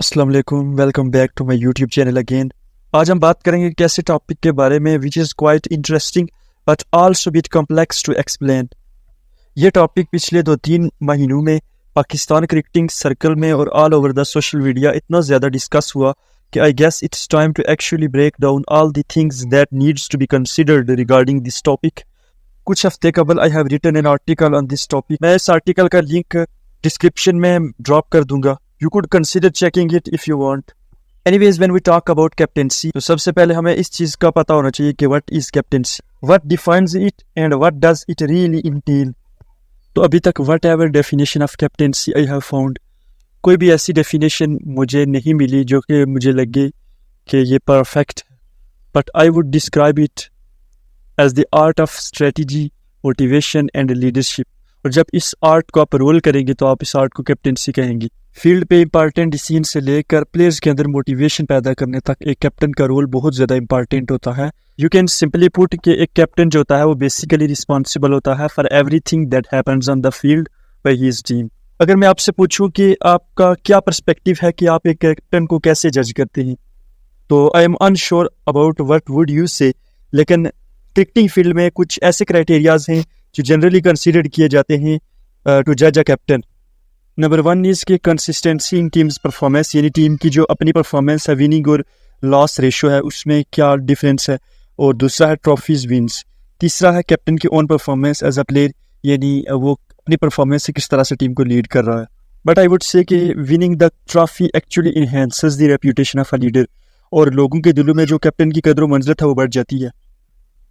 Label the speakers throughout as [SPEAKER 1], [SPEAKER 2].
[SPEAKER 1] अस्सलाम वालेकुम, welcome back to my YouTube channel again. आज हम बात करेंगे एक ऐसे टॉपिक के बारे में which is quite interesting but also bit complex to explain. ये टॉपिक पिछले 2-3 महीनों में पाकिस्तान क्रिकेटिंग सर्कल में और all over the social media इतना ज़्यादा डिस्कस हुआ कि I guess it's time to actually break down all the things that needs to be considered regarding this topic. कुछ हफ्ते कबल I have written an article on this topic. मैं इस article का लिंक डिस्क्रिप्शन में drop कर दूंगा। You could consider checking it if you want. Anyways, when we talk about captaincy, तो सबसे पहले हमें इस चीज़ का पता होना चाहिए कि what is captaincy, what defines it and what does it really entail. तो अभी तक whatever definition of captaincy I have found, कोई भी ऐसी definition मुझे नहीं मिली जो कि मुझे लगे कि ये perfect है. But I would describe it as the art of strategy, motivation and leadership. और जब इस आर्ट को आप रोल करेंगे तो आप इस आर्ट को कैप्टेंसी कहेंगे। फील्ड पे इंपॉर्टेंट डिसीजन से लेकर प्लेयर्स के अंदर मोटिवेशन पैदा करने तक एक कैप्टन का रोल बहुत ज़्यादा इंपॉर्टेंट होता है। यू कैन सिंपली पुट कि एक कैप्टन जो होता है वो बेसिकली रिस्पॉन्सिबल होता है for everything that happens on the field by his team. अगर मैं आपसे पूछूं कि आपका क्या पर्सपेक्टिव है कि आप एक कैप्टन को कैसे जज करते हैं, तो I am unsure about what would you से, लेकिन क्रिकेटिंग फील्ड में कुछ ऐसे क्राइटेरियाज हैं जो जनरली कंसीडर्ड किए जाते हैं टू जज अ कैप्टन। नंबर 1 इज़ की कंसिस्टेंसी इन टीम्स परफॉर्मेंस, यानी टीम की जो अपनी परफॉर्मेंस है, विनिंग और लॉस रेशो है, उसमें क्या डिफरेंस है। और दूसरा है ट्रॉफीज विंस। तीसरा है कैप्टन की own performance as a player, यानी वो अपनी परफॉर्मेंस से किस तरह से टीम को लीड कर रहा है। बट आई वुड से कि winning the trophy actually enhances the reputation of a leader, और लोगों के दिलों में जो कैप्टन की कदर मंजिलत है वो बढ़ जाती है।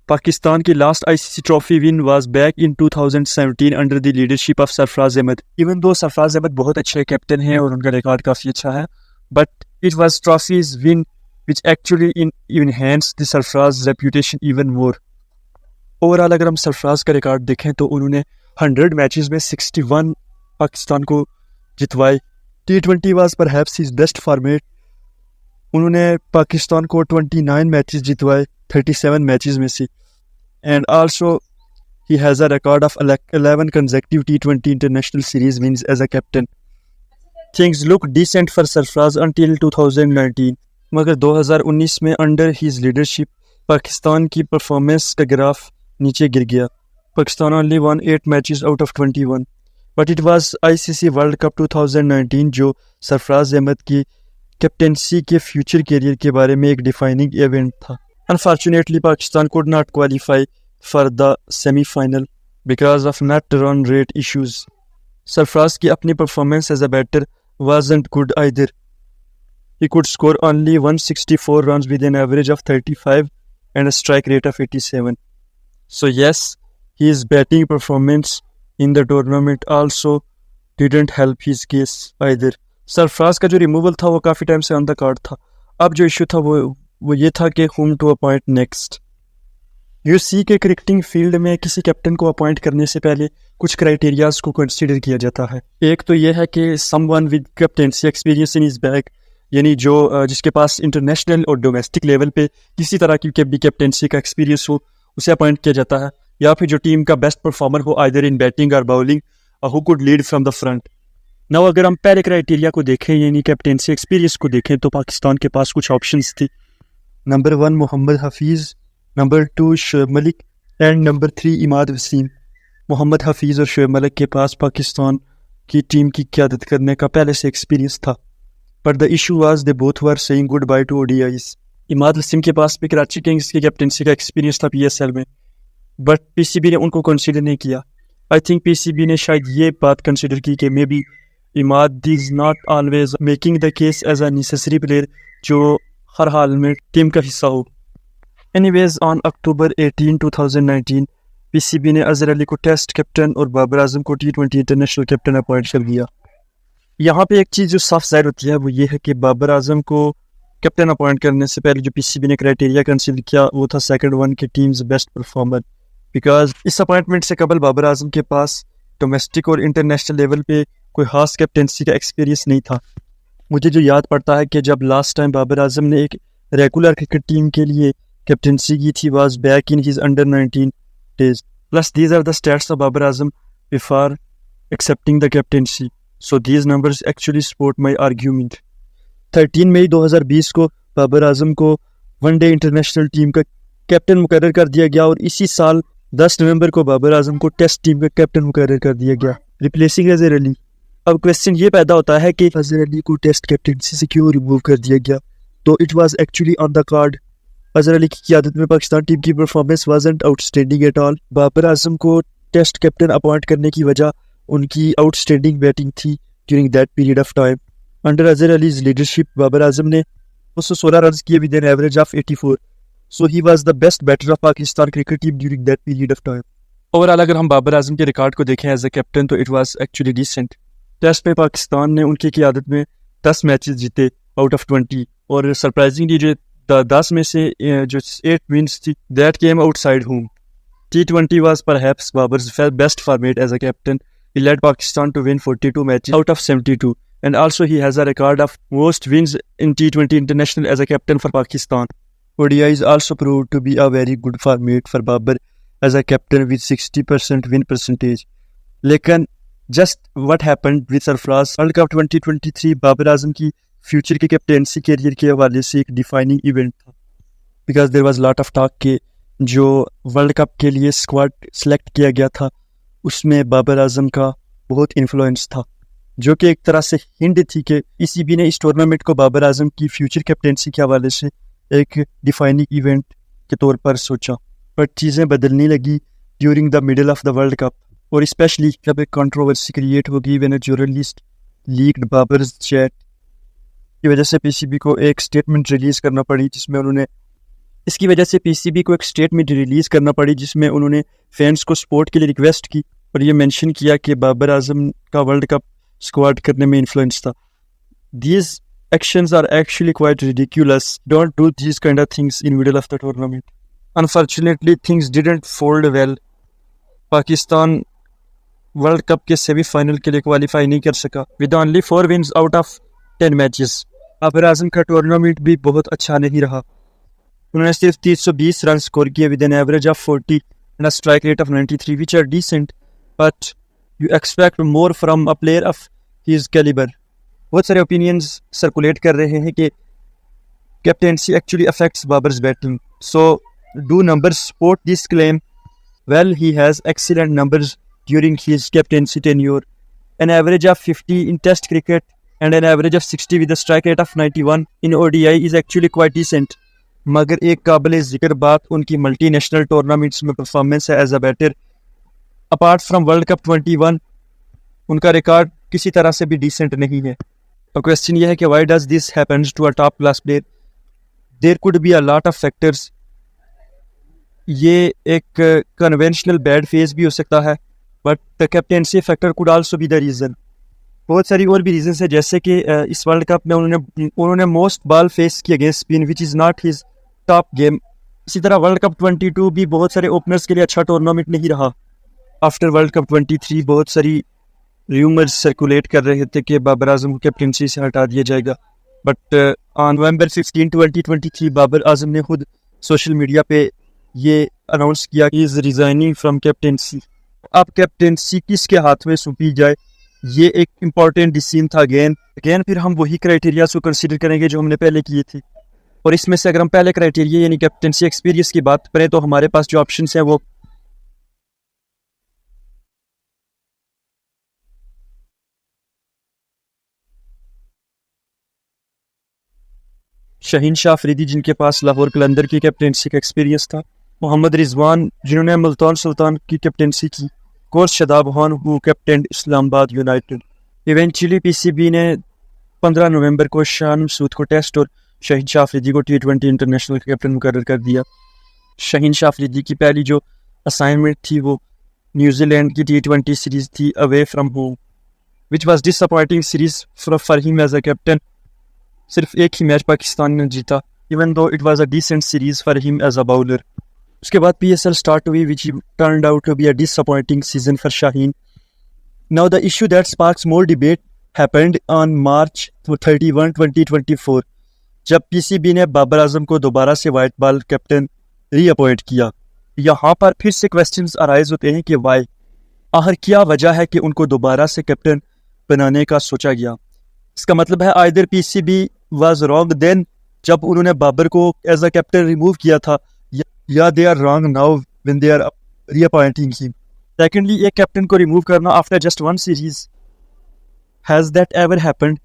[SPEAKER 1] पाकिस्तान की last ICC trophy win was back in 2017 under the leadership of Sarfaraz Ahmed. Even though Sarfaraz Ahmad बहुत अच्छे कैप्टन हैं और उनका रिकॉर्ड काफ़ी अच्छा है, but it was trophies win which actually enhance the Sarfaraz reputation even more. Overall अगर हम सरफराज का रिकॉर्ड देखें तो उन्होंने 100 मैचेस में 61 पाकिस्तान को जितवाए। T20 was perhaps his best format. उन्होंने पाकिस्तान को 29 मैचेस जितवाए 37 मैचेस में से, and also he has a record of 11 consecutive T20 international series wins as a captain. Things look decent for Sarfaraz until 2019, मगर 2019 में अंडर हिज लीडरशिप पाकिस्तान की performance का graph नीचे गिर गया। Pakistan only one 8 matches out of 21, but it was ICC world cup 2019 जो सरफराज अहमद की captaincy के फ्यूचर कैरियर के बारे में एक डिफाइनिंग इवेंट था। Unfortunately, Pakistan could not qualify for the semi-final because of net run rate issues. Sarfraz की अपनी performance as a batter wasn't good either. He could score only 164 runs with an average of 35 and a strike rate of 87. So yes, his batting performance in the tournament also didn't help his case either. Sarfaraz का जो removal था वो काफ़ी time से on the card था। अब जो issue था वो ये था कि whom to appoint next। UC के क्रिकेटिंग फील्ड में किसी कैप्टन को अपॉइंट करने से पहले कुछ क्राइटेरियाज को कंसीडर किया जाता है। एक तो ये है कि someone with captaincy experience in his bag, यानी जो जिसके पास इंटरनेशनल और डोमेस्टिक लेवल पे किसी तरह की भी कैप्टेंसी का एक्सपीरियंस हो, उसे अपॉइंट किया जाता है। या फिर जो टीम का बेस्ट परफॉर्मर हो आइदर इन बैटिंग और bowling, who could lead from the front. Now अगर हम पहले क्राइटेरिया को देखें, यानी कैप्टेंसी एक्सपीरियंस को देखें, तो पाकिस्तान के पास कुछ ऑप्शंस थी। Number 1 Mohammad Hafeez, number 2 Shoaib Malik and number 3 Imad Wasim. Mohammad Hafeez और शोएब मलिक के पास पाकिस्तान की टीम की क़यादत करने का पहले से एक्सपीरियंस था, but the issue was they both were saying goodbye to ODIs. Imad Wasim के पास भी कराची किंग्स की कैप्टेंसी का एक्सपीरियंस था पीएसएल में, बट पीसीबी ने उनको कंसीडर नहीं किया। आई थिंक पीसीबी ने शायद ये बात कंसीडर की कि maybe Imad is not always making the case as a necessary player जो हर हाल में टीम का हिस्सा हो। एनीवेज ऑन अक्टूबर 18, 2019 पीसीबी ने अजहर अली को टेस्ट कैप्टन और बाबर आजम को T20 इंटरनेशनल कैप्टन अपॉइंट कर दिया। यहाँ पे एक चीज़ जो साफ जाहिर होती है वो ये है कि बाबर आजम को कैप्टन अपॉइंट करने से पहले जो पीसीबी ने क्राइटेरिया कंसीडर किया वो था सेकंड वन के टीम्स बेस्ट परफॉर्मर, बिकॉज इस अपॉइंटमेंट से कबल बाबर आजम के पास डोमेस्टिक और इंटरनेशनल लेवल पे कोई खास कैप्टेंसी का एक्सपीरियंस नहीं था। मुझे जो याद पड़ता है कि जब लास्ट टाइम बाबर आजम ने एक रेगुलर क्रिकेट टीम के लिए कैप्टेंसी की थी was back in his under 19 days. Plus these are the stats of Babar Azam before accepting the captaincy, so these numbers actually support my argument. 13 मई 2020 को बाबर आजम को वनडे इंटरनेशनल टीम का कैप्टन मुकर्रर कर दिया गया और इसी साल 10 नवंबर को बाबर आजम को टेस्ट टीम का कैप्टन मुकर्रर कर दिया गया, रिप्लेसिंग अजहर अली। अब क्वेश्चन ये पैदा होता है कि अजहर अली को टेस्ट कैप्टनसी से क्यों रिमूव कर दिया गया? तो it was actually on the card. Azhar Ali की क़ियादत में पाकिस्तान टीम की performance wasn't outstanding at all. Babar Azam को टेस्ट कैप्टन अपॉइंट करने की वजह उनकी आउटस्टैंडिंग बैटिंग थी during that period of time. Under Azhar Ali's leadership Babar Azam ने 216 रन किए with an average of 84, so he was the best batter of Pakistan cricket team during that period of time. Overall अगर हम बाबर आजम के रिकॉर्ड को देखें एज अ कैप्टन तो it was actually decent. Test में पाकिस्तान ने उनकी क़ियादत में 10 मैचेस जीते आउट ऑफ 20 और सरप्राइजिंगली जो 10 में से जो 8 विन्स थी that came outside home. T20 was perhaps Babar's best format as a captain. He led Pakistan to win 42 matches out of 72, and also he has a record of most wins in T20 international as a captain for Pakistan. ODIs also proved to be a very good format for Babar as a captain with 60% win percentage. लेकिन just what happened with Sarfraz World Cup 2023 Babar Azam की future के captaincy career के हवाले से एक defining event था, because there was lot of talk के जो वर्ल्ड कप के लिए स्क्वाड सेलेक्ट किया गया था उसमें बाबर आजम का बहुत इन्फ्लुएंस था, जो कि एक तरह से हिंट थी कि पीसीबी ने इस टूर्नामेंट को बाबर आजम की फ्यूचर कैप्टेंसी के हवाले से एक डिफाइनिंग इवेंट के तौर पर सोचा। पर चीज़ें बदलने लगी during the middle of the world cup, और स्पेशली जब एक कंट्रोवर्सी क्रिएट होगी when a journalist leaked Babar's chat की वजह से पीसीबी को एक स्टेटमेंट रिलीज़ करना पड़ी जिसमें उन्होंने फैंस को सपोर्ट के लिए रिक्वेस्ट की और ये मेंशन किया कि बाबर आजम का वर्ल्ड कप स्क्वाड करने में इन्फ्लुएंस था। These actions are actually quite ridiculous. Don't do these kind of things in middle of the tournament. Unfortunately, things didn't fold well. Pakistan world cup के सेमीफाइनल के लिए क्वालिफाई नहीं कर सका with only 4 wins out of 10 matches. Babar Azam का tournament भी बहुत अच्छा नहीं रहा। उन्होंने सिर्फ 320 रन स्कोर किए with an average of 40 and a strike rate of 93 which are decent, but you expect more from a player of his caliber. बहुत सारे ओपिनियंस सर्कुलेट कर रहे हैं कि captaincy actually affects Babar's batting, so do numbers support this claim? Well, he has excellent numbers during his captaincy tenure, an average of 50 in test cricket and an average of 60 with a strike rate of 91 in ODI is actually quite decent. मगर एक काबिल जिक्र बात उनकी multinational tournaments में performance है as a batter. Apart from world cup 21 उनका record किसी तरह से भी डिसेंट नहीं है। और क्वेश्चन ये है कि why does this happens to a top class player? There could be a lot of factors. ये एक कन्वेंशनल बैड फेज भी हो सकता है, but the captaincy factor could also be the reason. बहुत सारी और भी रीजन है, जैसे कि इस वर्ल्ड कप में उन्होंने मोस्ट बॉल फेस की against spin which is not his top game. इसी तरह वर्ल्ड कप 22 भी बहुत सारे ओपनर्स के लिए अच्छा टूर्नामेंट नहीं रहा। आफ्टर वर्ल्ड कप 23 बहुत सारी र्यूमर्स सर्कुलेट कर रहे थे कि बाबर आजम को कैप्टनसी से हटा दिया जाएगा, but on November 16 2023 Babar Azam ने खुद सोशल मीडिया पे ये अनाउंस किया कि इज रिजाइनिंग फ्रॉम कैप्टनसी। अब कैप्टनसी किसके हाथ में सौंपी जाए, ये एक इम्पॉर्टेंट डिसीजन था। अगेन फिर हम वही क्राइटेरियाज को कंसीडर करेंगे जो हमने पहले किए थे, और इसमें से अगर हम पहले क्राइटेरिया यानी कैप्टनसी एक्सपीरियंस की बात करें तो हमारे पास जो ऑप्शन हैं वो शहीन शाह अफरीदी जिनके पास लाहौर कलंदर की कैप्टनसी का एक्सपीरियंस था, मोहम्मद रिजवान जिन्होंने मुल्तान सुल्तान की कैप्टनसी की, course Shadab Khan who captain Islamabad United. Eventually PCB ने 15 नवंबर को शान मसूद को टेस्ट और शहीन शाह अफरीदी को T20 इंटरनेशनल कैप्टन मुकर्रर कर दिया। शहीन शाह अफरीदी की पहली जो असाइनमेंट थी वो न्यूजीलैंड की T20 सीरीज थी away from home, which was disappointing series for him as a captain. सिर्फ एक ही मैच पाकिस्तान ने जीता, even though it was a decent series for him as a bowler. उसके बाद PSL स्टार्ट हुई which turned out to be a disappointing season for Shaheen. Now the issue that sparks more debate happened on March 31, 2024 जब PCB ने बाबर आजम को दोबारा से white ball captain reappoint किया। यहाँ पर फिर से क्वेश्चंस अराइज होते हैं कि वाई, आखिर क्या वजह है कि उनको दोबारा से कैप्टन बनाने का सोचा गया। इसका मतलब है either PCB was wrong then जब उन्होंने बाबर को एज अ कैप्टन रिमूव किया था, या they are wrong now when they are reappointing him? Secondly, एक कैप्टन को रिमूव करना after just one series, has that ever happened?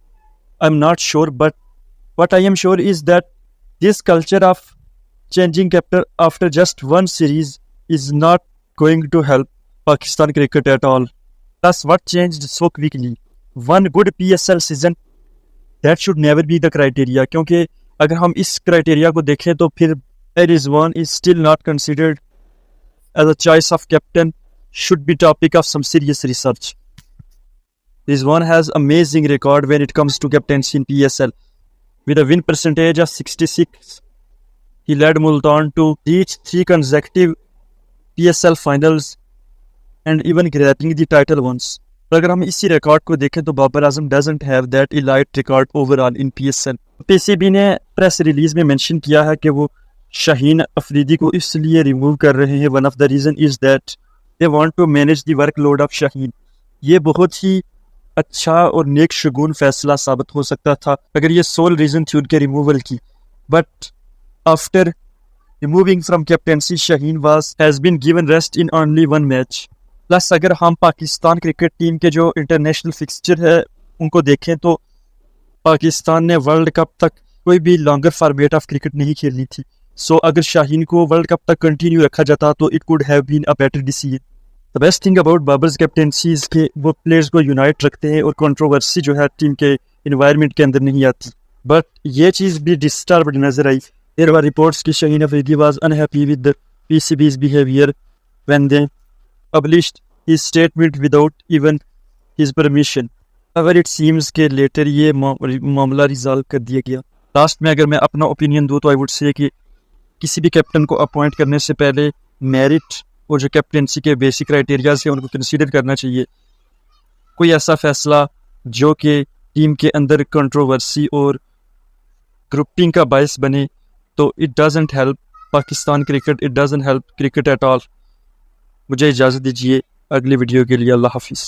[SPEAKER 1] I am not sure, but what I am sure is that this culture of changing captain after just one series is not going to help Pakistan cricket at all. Thus, what changed so quickly? One good PSL season, that should never be the criteria. क्योंकि अगर हम इस criteria को देखें तो फिर Rizwan is still not considered as a choice of captain, should be topic of some serious research. Rizwan has amazing record when it comes to captaincy in PSL. With a win percentage of 66, he led Multan to reach 3 consecutive PSL finals and even grabbing the title once. अगर हम इसी record को देखें तो Babar Azam doesn't have that elite record overall in PSL. PCB ने press release में mention किया है कि वो शाहीन अफरीदी को इसलिए रिमूव कर रहे हैं. One of the reason is that they want to manage the workload of Shaheen. ये बहुत ही अच्छा और नेक शगुन फैसला साबित हो सकता था अगर ये सोल रीजन थी उनके रिमूवल की. But after removing from captaincy, Shaheen has been given rest in only 1 match. Plus अगर हम पाकिस्तान क्रिकेट टीम के जो इंटरनेशनल फिक्सचर है उनको देखें तो पाकिस्तान ने वर्ल्ड कप तक कोई भी लॉन्गर फॉर्मेट ऑफ क्रिकेट नहीं खेलनी थी. सो अगर शाहीन को वर्ल्ड कप तक कंटिन्यू रखा जाता तो it could have been a better decision. The best thing about Babar's captaincy के वो प्लेयर्स को यूनाइट रखते हैं और कंट्रोवर्सी जो है टीम के इन्वायरमेंट के अंदर नहीं आती. बट ये चीज़ भी डिस्टर्ब नजर आई. देयर वर रिपोर्ट्स कि Shaheen Afridi was unhappy with the PCB's behaviour when they published his statement without even his permission. अगर इट सीम्स के लेटर ये मामला रिजॉल्व कर दिया गया. लास्ट में अगर मैं अपना ओपिनियन दूँ तो आई वुड से कि किसी भी कैप्टन को अपॉइंट करने से पहले मेरिट और जो कैप्टेंसी के बेसिक क्राइटेरियाज हैं उनको कंसीडर करना चाहिए. कोई ऐसा फैसला जो कि टीम के अंदर कंट्रोवर्सी और ग्रुपिंग का बायस बने तो it doesn't help Pakistan cricket, it doesn't help cricket at all. मुझे इजाज़त दीजिए. अगली वीडियो के लिए अल्लाह हाफिज़.